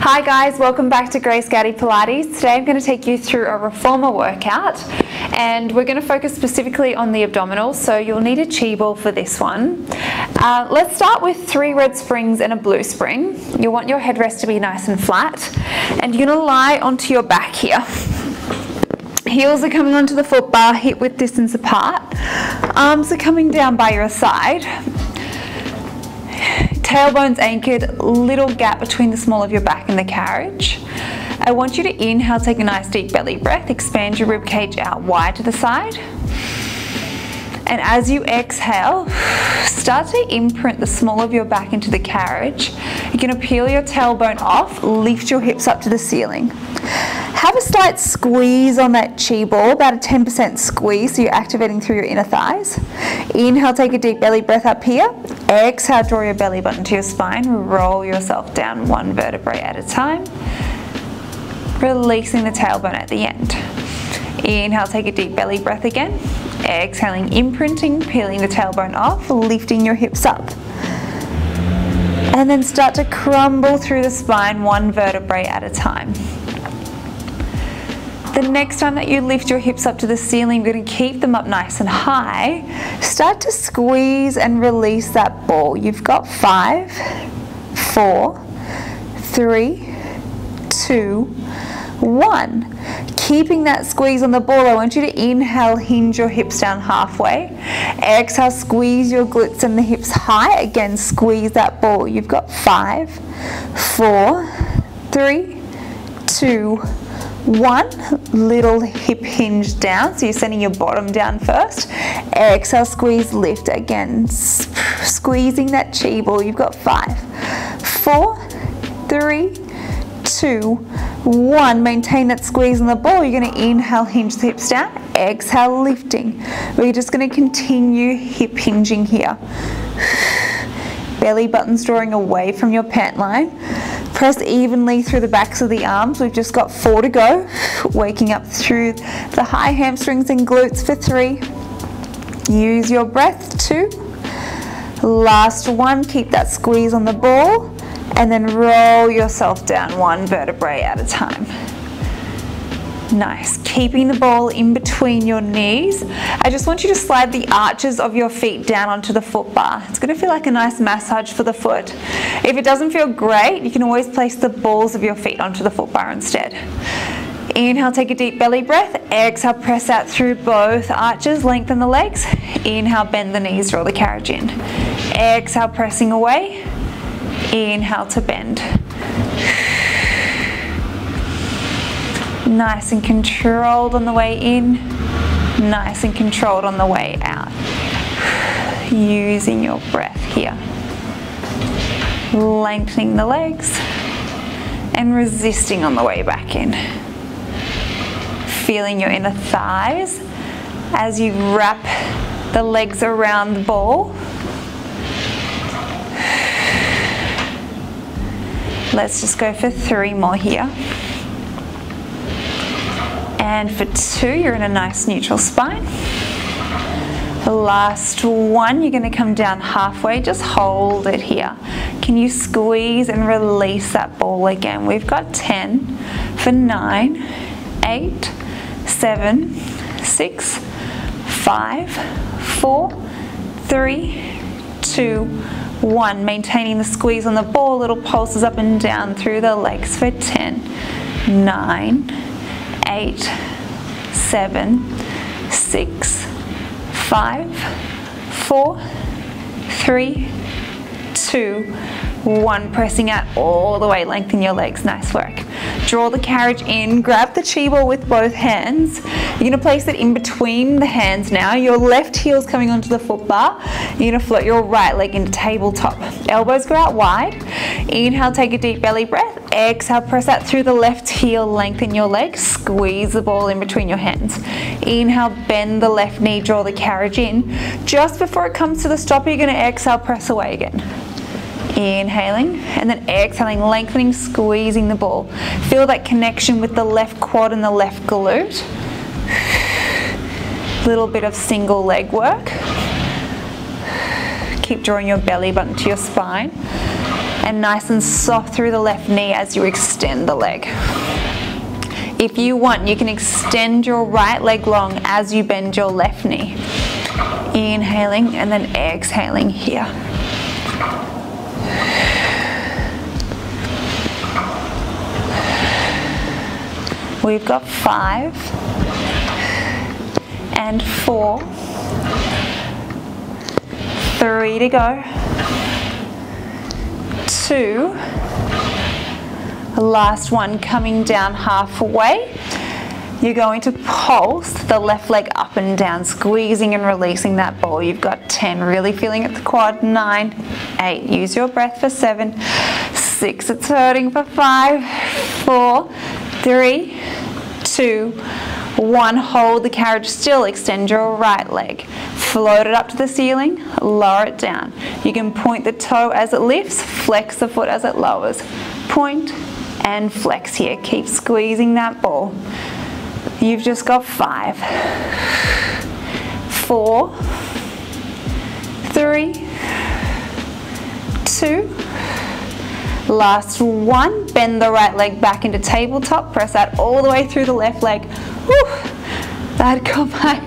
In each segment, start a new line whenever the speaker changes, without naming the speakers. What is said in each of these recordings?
Hi guys, welcome back to Grace Gowdy Pilates. Today I'm going to take you through a reformer workout and we're going to focus specifically on the abdominals, so you'll need a chi ball for this one. Let's start with 3 red springs and a blue spring. You'll want your headrest to be nice and flat and you're going to lie onto your back here. Heels are coming onto the foot bar, hip width distance apart. Arms are coming down by your side. Tailbone's anchored, little gap between the small of your back and the carriage. I want you to inhale, take a nice deep belly breath, expand your rib cage out wide to the side. And as you exhale, start to imprint the small of your back into the carriage. You're going to peel your tailbone off, lift your hips up to the ceiling. Have a slight squeeze on that chi ball, about a 10% squeeze, so you're activating through your inner thighs. Inhale, take a deep belly breath up here. Exhale, draw your belly button to your spine. Roll yourself down 1 vertebrae at a time. Releasing the tailbone at the end. Inhale, take a deep belly breath again. Exhaling, imprinting, peeling the tailbone off, lifting your hips up. And then start to crumble through the spine 1 vertebrae at a time. The next time that you lift your hips up to the ceiling, you're going to keep them up nice and high. Start to squeeze and release that ball. You've got 5, 4, 3, 2, 1. Keeping that squeeze on the ball, I want you to inhale, hinge your hips down halfway. Exhale, squeeze your glutes and the hips high. Again, squeeze that ball. You've got 5, 4, 3, 2, 1. Little hip hinge down, so you're sending your bottom down first. Exhale, squeeze, lift. Again, squeezing that chi ball. You've got 5, 4, 3, 2, 1. Maintain that squeeze on the ball. You're going to inhale, hinge the hips down. Exhale, lifting. We're just going to continue hip hinging here. Belly buttons drawing away from your pant line. Press evenly through the backs of the arms. We've just got 4 to go. Waking up through the high hamstrings and glutes for 3. Use your breath. 2. Last 1. Keep that squeeze on the ball. And then roll yourself down 1 vertebrae at a time. Nice. Keeping the ball in between your knees. I just want you to slide the arches of your feet down onto the foot bar. It's going to feel like a nice massage for the foot. If it doesn't feel great, you can always place the balls of your feet onto the foot bar instead. Inhale, take a deep belly breath. Exhale, press out through both arches, lengthen the legs. Inhale, bend the knees, draw the carriage in. Exhale, pressing away. Inhale to bend. Nice and controlled on the way in, nice and controlled on the way out. Using your breath here. Lengthening the legs and resisting on the way back in. Feeling your inner thighs as you wrap the legs around the ball. Let's just go for 3 more here. And for 2, you're in a nice neutral spine. The last 1, you're going to come down halfway, just hold it here. Can you squeeze and release that ball again? We've got 10 for 9, 8, 7, 6, 5, 4, 3, 2, 1. Maintaining the squeeze on the ball, little pulses up and down through the legs for 10, 9, 8, 7, 6, 5, 4, 3, 2, 1. Pressing out all the way, lengthen your legs. Nice work. Draw the carriage in, grab the chi ball with both hands. You're going to place it in between the hands now. Your left heel's coming onto the foot bar. You're going to float your right leg into tabletop. Elbows go out wide. Inhale, take a deep belly breath. Exhale, press out through the left heel, lengthen your legs. Squeeze the ball in between your hands. Inhale, bend the left knee, draw the carriage in. Just before it comes to the stop, you're going to exhale, press away again. Inhaling and then exhaling, lengthening, squeezing the ball. Feel that connection with the left quad and the left glute. Little bit of single leg work. Keep drawing your belly button to your spine. and nice and soft through the left knee as you extend the leg. If you want, you can extend your right leg long as you bend your left knee. Inhaling and then exhaling here. We've got 5 and 4, 3 to go, 2, last one coming down halfway. You're going to pulse the left leg up and down, squeezing and releasing that ball. You've got 10, really feeling at the quad, 9, 8, use your breath for 7, 6, it's hurting for 5, 4, 3, 2, 1, hold the carriage still, extend your right leg, float it up to the ceiling, lower it down. You can point the toe as it lifts, flex the foot as it lowers. Point and flex here, keep squeezing that ball. You've just got 5, 4, 3, 2, last one, bend the right leg back into tabletop, press that all the way through the left leg. Whew, that got my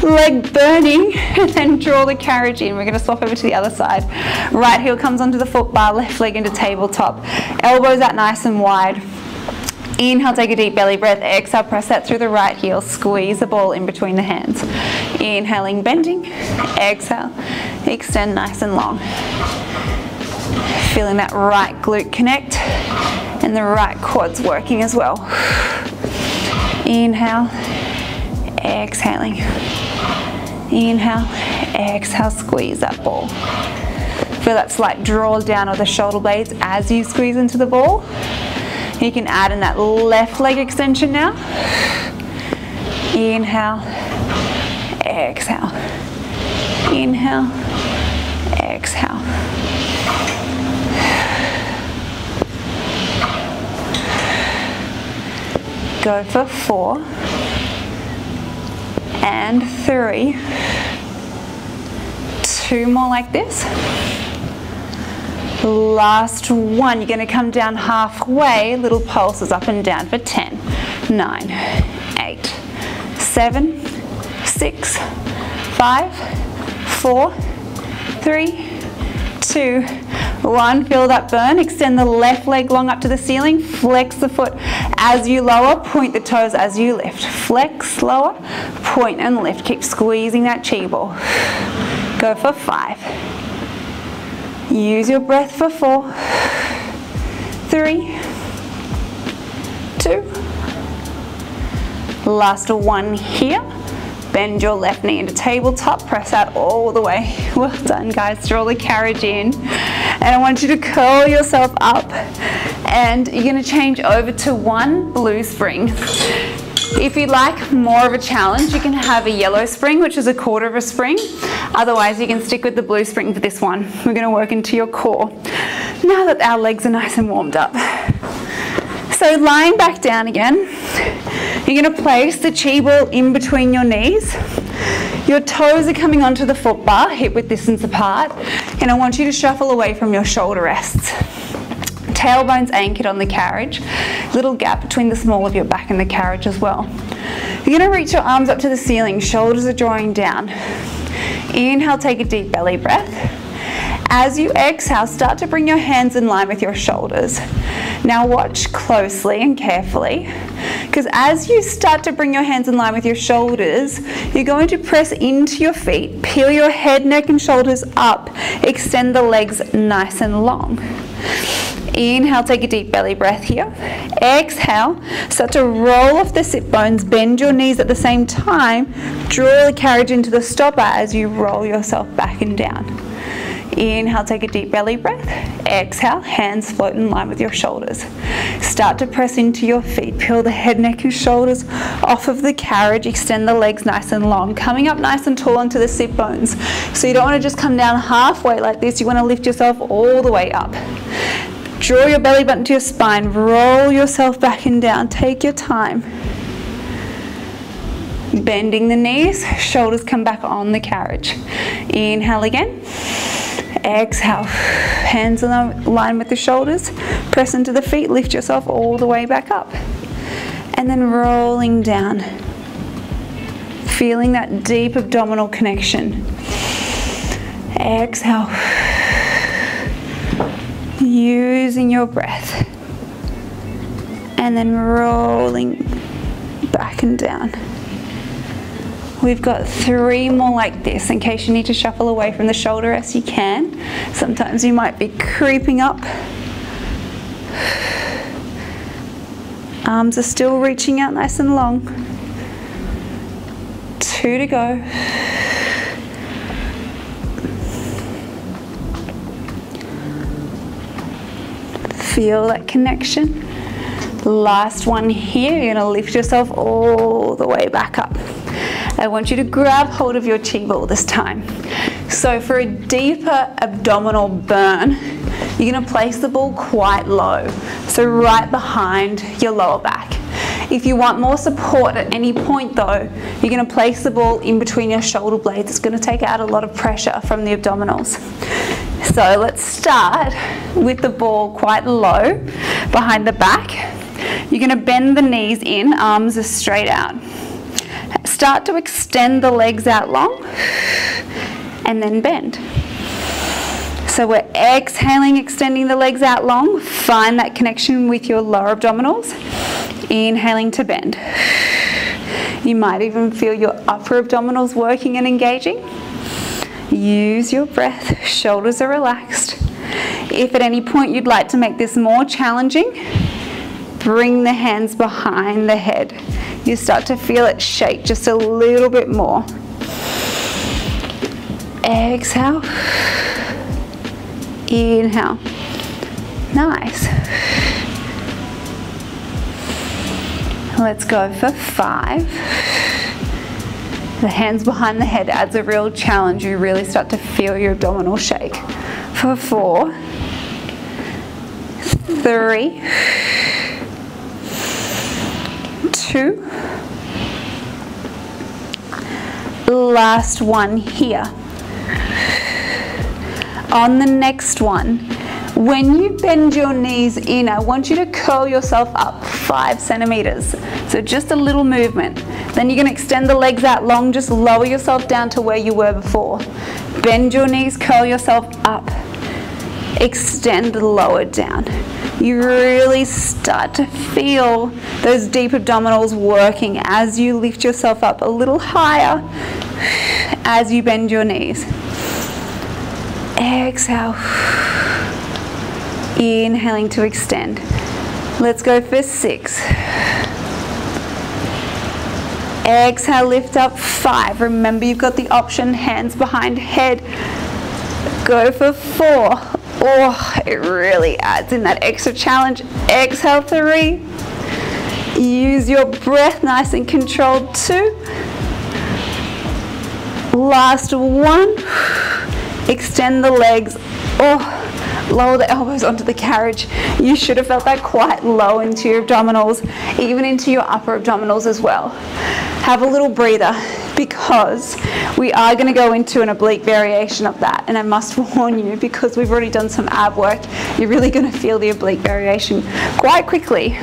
leg burning, and then draw the carriage in. We're going to swap over to the other side. Right heel comes onto the foot bar, left leg into tabletop, elbows out nice and wide. Inhale, take a deep belly breath. Exhale, press that through the right heel. Squeeze the ball in between the hands. Inhaling, bending. Exhale, extend nice and long. Feeling that right glute connect and the right quads working as well. Inhale, exhaling. Inhale, exhale, squeeze that ball. Feel that slight draw down of the shoulder blades as you squeeze into the ball. You can add in that left leg extension now. Inhale, exhale. Inhale, exhale. Go for 4 and 3. 2 more like this. Last one, you're going to come down halfway, little pulses up and down for 10, 9, 8, 7, 6, 5, 4, 3, 2, 1. Feel that burn. Extend the left leg long up to the ceiling. Flex the foot as you lower. Point the toes as you lift. Flex, lower, point and lift. Keep squeezing that chi ball. Go for 5. Use your breath for 4, 3, 2. Last one here. Bend your left knee into tabletop, press out all the way. Well done, guys. Draw the carriage in. And I want you to curl yourself up, and you're going to change over to 1 blue spring. If you'd like more of a challenge, you can have a yellow spring, which is a quarter of a spring. Otherwise, you can stick with the blue spring for this one. We're going to work into your core now that our legs are nice and warmed up. So lying back down again, you're going to place the chi ball in between your knees. Your toes are coming onto the foot bar, hip width distance apart, and I want you to shuffle away from your shoulder rests. Tailbones anchored on the carriage, little gap between the small of your back and the carriage as well. You're going to reach your arms up to the ceiling, shoulders are drawing down. Inhale, take a deep belly breath. As you exhale, start to bring your hands in line with your shoulders. Now watch closely and carefully, because as you start to bring your hands in line with your shoulders, you're going to press into your feet, peel your head, neck and shoulders up, extend the legs nice and long. Inhale, take a deep belly breath here. Exhale, start to roll off the sit bones, bend your knees at the same time, draw the carriage into the stopper as you roll yourself back and down. Inhale, take a deep belly breath. Exhale, hands float in line with your shoulders. Start to press into your feet. Peel the head, neck and shoulders off of the carriage. Extend the legs nice and long. Coming up nice and tall onto the sit bones. So you don't want to just come down halfway like this. You want to lift yourself all the way up. Draw your belly button to your spine. Roll yourself back and down. Take your time. Bending the knees. Shoulders come back on the carriage. Inhale again. Exhale, hands in line with the shoulders, press into the feet, lift yourself all the way back up. And then rolling down, feeling that deep abdominal connection. Exhale, using your breath. And then rolling back and down. We've got 3 more like this in case you need to shuffle away from the shoulder rest, you can. Sometimes you might be creeping up. Arms are still reaching out nice and long. 2 to go. Feel that connection. Last one here, you're gonna lift yourself all the way back up. I want you to grab hold of your chi ball this time. So for a deeper abdominal burn, you're gonna place the ball quite low, so right behind your lower back. If you want more support at any point though, you're gonna place the ball in between your shoulder blades. It's gonna take out a lot of pressure from the abdominals. So let's start with the ball quite low behind the back. You're gonna bend the knees in, arms are straight out. Start to extend the legs out long and then bend. So we're exhaling, extending the legs out long. Find that connection with your lower abdominals. Inhaling to bend. You might even feel your upper abdominals working and engaging. Use your breath, shoulders are relaxed. If at any point you'd like to make this more challenging, bring the hands behind the head. You start to feel it shake just a little bit more. Exhale. Inhale. Nice. Let's go for 5. The hands behind the head adds a real challenge. You really start to feel your abdominal shake. For 4, 3, 2. Last one here. On the next one, when you bend your knees in, I want you to curl yourself up 5 centimeters. So just a little movement. Then you're going to extend the legs out long, just lower yourself down to where you were before. Bend your knees, curl yourself up. Extend, lower down. You really start to feel those deep abdominals working as you lift yourself up a little higher as you bend your knees. Exhale. Inhaling to extend. Let's go for 6. Exhale, lift up 5. Remember, you've got the option, hands behind head. Go for 4. Oh, it really adds in that extra challenge. Exhale, 3. Use your breath, nice and controlled. 2. Last 1. Extend the legs. Oh, lower the elbows onto the carriage. You should have felt that quite low into your abdominals, even into your upper abdominals as well. Have a little breather because we are going to go into an oblique variation of that, and I must warn you, because we've already done some ab work, you're really going to feel the oblique variation quite quickly.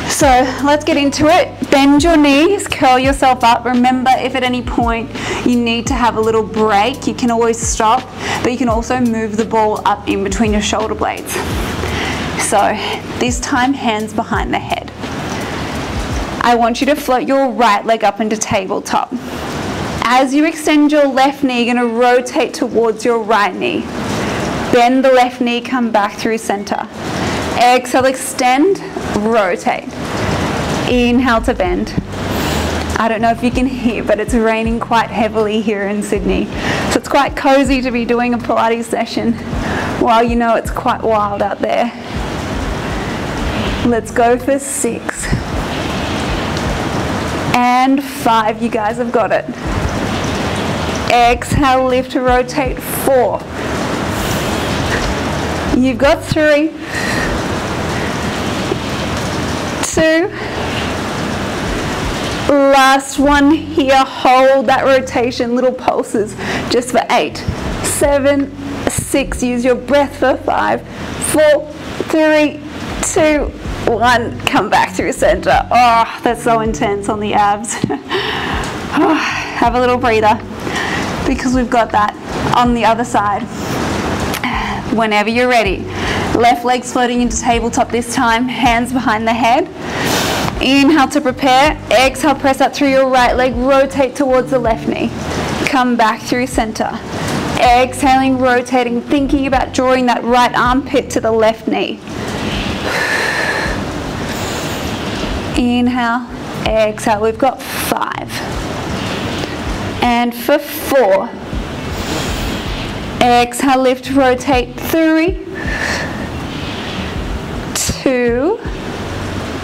So let's get into it. Bend your knees, curl yourself up. Remember, if at any point you need to have a little break, you can always stop, but you can also move the ball up in between your shoulder blades. So this time, hands behind the head. I want you to float your right leg up into tabletop. As you extend your left knee, you're going to rotate towards your right knee. Bend the left knee, come back through center. Exhale, extend, rotate. Inhale to bend. I don't know if you can hear, but it's raining quite heavily here in Sydney. So it's quite cozy to be doing a Pilates session while you know it's quite wild out there. Let's go for 6. And 5, you guys have got it. Exhale, lift to rotate. 4. You've got 3. 2. Last one here. Hold that rotation, little pulses, just for 8, 7, 6. Use your breath for 5, 4, 3, 2, 1. Come back through center. Oh, that's so intense on the abs. Oh, have a little breather because we've got that on the other side. Whenever you're ready. Left leg's floating into tabletop this time. Hands behind the head. Inhale to prepare. Exhale, press up through your right leg. Rotate towards the left knee. Come back through center. Exhaling, rotating, thinking about drawing that right armpit to the left knee. Inhale, exhale. We've got 5. And for 4. Exhale, lift, rotate. 3, 2,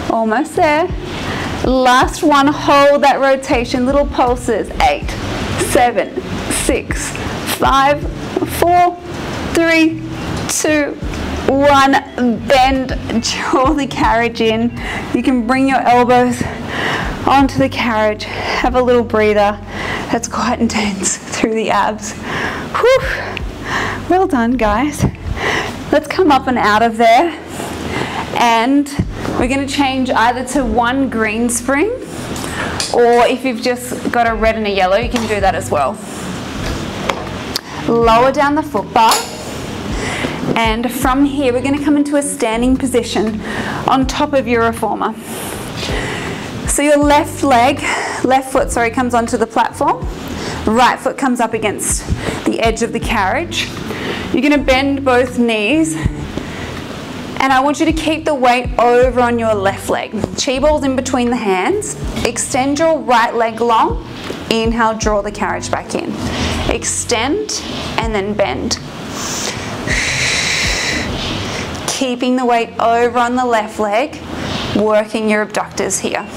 almost there. Last one, hold that rotation, little pulses. 8, 7, 6, 5, 4, 3, 2, 1. Bend, draw the carriage in. You can bring your elbows onto the carriage. Have a little breather. That's quite intense through the abs. Whew. Well done, guys. Let's come up and out of there. And we're going to change either to one green spring, or if you've just got a red and a yellow, you can do that as well. Lower down the foot bar. And from here, we're going to come into a standing position on top of your reformer. So your left foot, comes onto the platform. Right foot comes up against the edge of the carriage. You're going to bend both knees, and I want you to keep the weight over on your left leg. Chi balls in between the hands. Extend your right leg long. Inhale, draw the carriage back in. Extend and then bend. Keeping the weight over on the left leg, working your abductors here.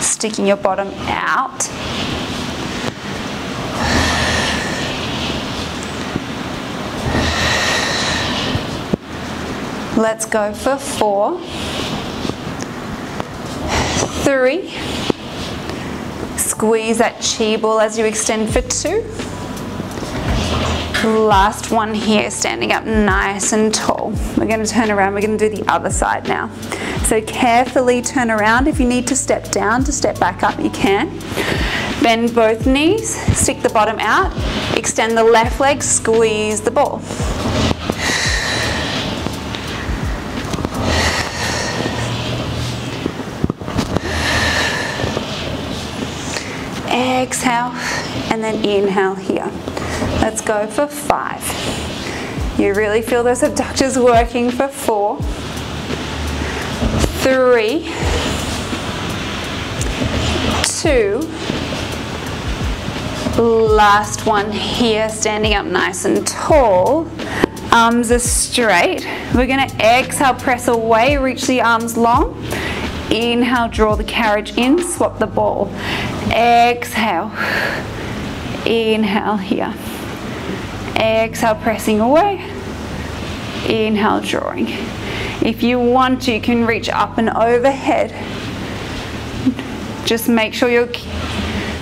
Sticking your bottom out. Let's go for 4, 3. Squeeze that chi ball as you extend for 2. Last one here, standing up nice and tall. We're going to turn around. We're going to do the other side now. So carefully turn around. If you need to step down to step back up, you can. Bend both knees, stick the bottom out, extend the left leg, squeeze the ball. Exhale and then inhale here. Let's go for 5. You really feel those abductors working for 4, 3, 2. Last one here, standing up nice and tall. Arms are straight. We're going to exhale, press away, reach the arms long. Inhale, draw the carriage in, swap the ball. Exhale, inhale here. Exhale, pressing away. Inhale, drawing. If you want to, you can reach up and overhead. Just make sure you're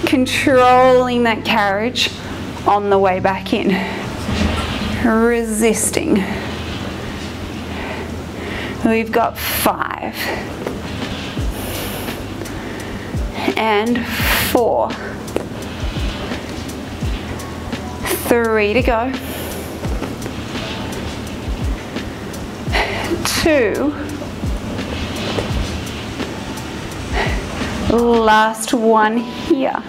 controlling that carriage on the way back in. Resisting. We've got 5. And 4. 3 to go. 2. Last one here.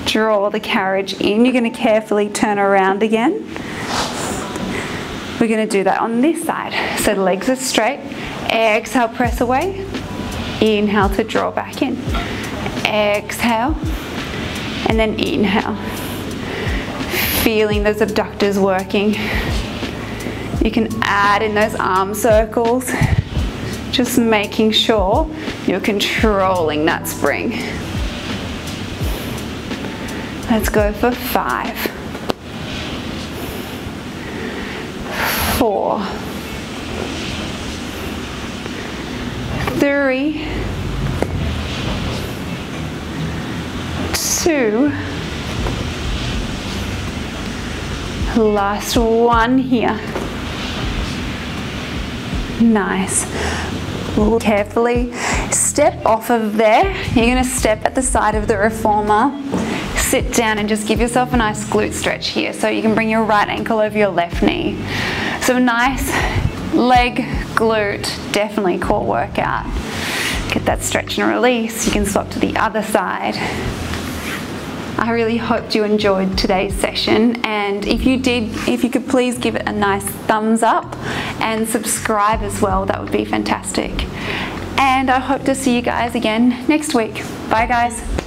Draw the carriage in. You're going to carefully turn around again. We're going to do that on this side. So the legs are straight. Exhale, press away. Inhale to draw back in. Exhale. And then inhale. Feeling those abductors working. You can add in those arm circles. Just making sure you're controlling that spring. Let's go for 5, 4, 3, 2. Last one here. Nice. Carefully step off of there. You're going to step at the side of the reformer, sit down and just give yourself a nice glute stretch here, so you can bring your right ankle over your left knee. So nice leg, glute, definitely core workout. Get that stretch and release. You can swap to the other side. I really hoped you enjoyed today's session, and if you did, if you could please give it a nice thumbs up and subscribe as well, that would be fantastic. And I hope to see you guys again next week. Bye guys.